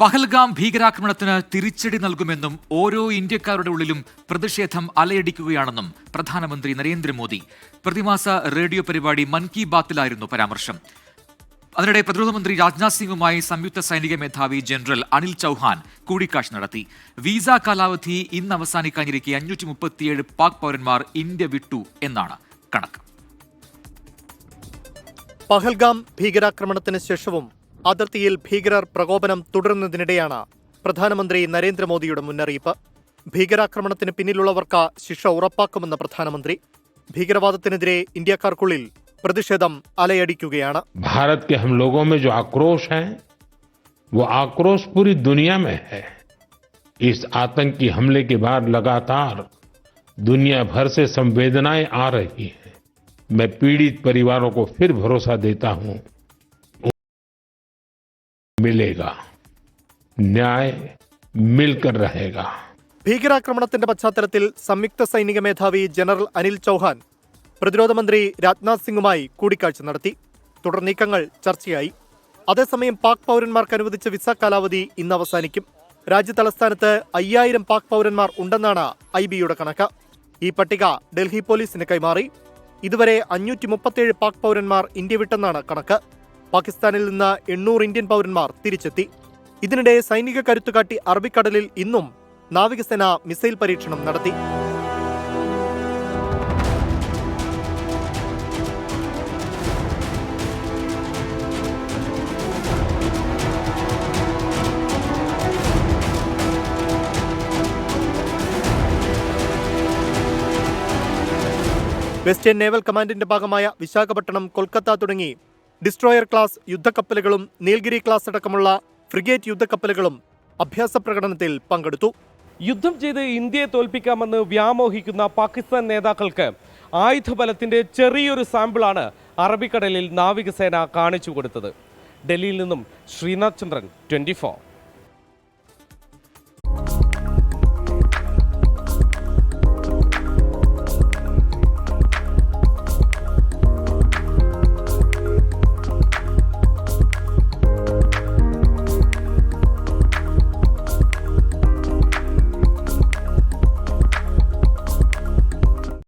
പഹൽഗാം ഭീകരാക്രമണത്തിന് തിരിച്ചടി നൽകുമെന്നും ഓരോ ഇന്ത്യക്കാരുടെ ഉള്ളിലും പ്രതിഷേധം അലയടിക്കുകയാണെന്നും പ്രധാനമന്ത്രി നരേന്ദ്രമോദി പ്രതിമാസ റേഡിയോ പരിപാടി മൻ കി ബാത്തിലായിരുന്നു പരാമർശം. അതിനിടെ പ്രതിരോധ മന്ത്രി രാജ്നാഥ് സിംഗുമായി സംയുക്ത സൈനിക മേധാവി ജനറൽ അനിൽ ചൌഹാൻ കൂടിക്കാഴ്ച നടത്തി. വിസ കാലാവധി ഇന്ന് അവസാനിക്കാനിരിക്കെ 537 പാക് പൗരന്മാർ ഇന്ത്യ വിട്ടു എന്നാണ് കണക്ക്. പഹൽഗാം ഭീകരാക്രമണത്തിന് ശേഷവും അതിർത്തിയിൽ ഭീകരർ പ്രകോപനം തുടരുന്നതിനിടെയാണ് പ്രധാനമന്ത്രി നരേന്ദ്രമോദിയുടെ മുന്നറിയിപ്പ്. ഭീകരാക്രമണത്തിന് പിന്നിലുള്ളവർക്ക് ശിക്ഷ ഉറപ്പാക്കുമെന്ന പ്രധാനമന്ത്രി. ഭീകരവാദത്തിനെതിരെ ഇന്ത്യക്കാർക്കുള്ളിൽ പ്രതിഷേധം അലയടിക്കുകയാണ്. भारत के हम लोगों में जो आक्रोश है वो आक्रोश पूरी दुनिया में है. इस आतंकी हमले के बाद लगातार दुनिया भर से संवेदनाएं आ रही हैं. मैं पीड़ित परिवारों को फिर भरोसा देता हूं, मिलेगा, न्याय मिलकर रहेगा. ഭീകരാക്രമണത്തിന്റെ പശ്ചാത്തലത്തിൽ സംയുക്ത സൈനിക മേധാവി ജനറൽ അനിൽ ചൌഹാൻ പ്രതിരോധ മന്ത്രി രാജ്നാഥ് സിംഗുമായി കൂടിക്കാഴ്ച നടത്തി. തുടർ നീക്കങ്ങൾ ചർച്ചയായി. അതേസമയം പാക് പൗരന്മാർക്ക് അനുവദിച്ച വിസ കാലാവധി ഇന്ന് അവസാനിക്കും. രാജ്യതലസ്ഥാനത്ത് 5000 പാക് പൗരന്മാർ ഉണ്ടെന്നാണ് IB-യുടെ കണക്ക്. ഈ പട്ടിക ഡൽഹി പോലീസിന് കൈമാറി. ഇതുവരെ 537 പാക് പൗരന്മാർ ഇന്ത്യ വിട്ടെന്നാണ് കണക്ക്. പാകിസ്ഥാനിൽ നിന്ന് 800 ഇന്ത്യൻ പൗരന്മാർ തിരിച്ചെത്തി. ഇതിനിടെ സൈനിക കരുത്തുകാട്ടി അറബിക്കടലിൽ ഇന്നും നാവികസേന മിസൈൽ പരീക്ഷണം നടത്തി. വെസ്റ്റേൺ നേവൽ കമാൻഡിന്റെ ഭാഗമായ വിശാഖപട്ടണം, കൊൽക്കത്ത തുടങ്ങി ഡിസ്ട്രോയർ ക്ലാസ് യുദ്ധക്കപ്പലുകളും നീൽഗിരി ക്ലാസ് അടക്കമുള്ള ഫ്രിഗേറ്റ് യുദ്ധക്കപ്പലുകളും അഭ്യാസ പ്രകടനത്തിൽ പങ്കെടുത്തു. യുദ്ധം ചെയ്ത് ഇന്ത്യയെ തോൽപ്പിക്കാമെന്ന് വ്യാമോഹിക്കുന്ന പാകിസ്ഥാൻ നേതാക്കൾക്ക് ആയുധബലത്തിന്റെ ചെറിയൊരു സാമ്പിളാണ് അറബിക്കടലിൽ നാവികസേന കാണിച്ചു കൊടുത്തത്. ഡൽഹിയിൽ നിന്നും ശ്രീനാഥ് ചന്ദ്രൻ, 24.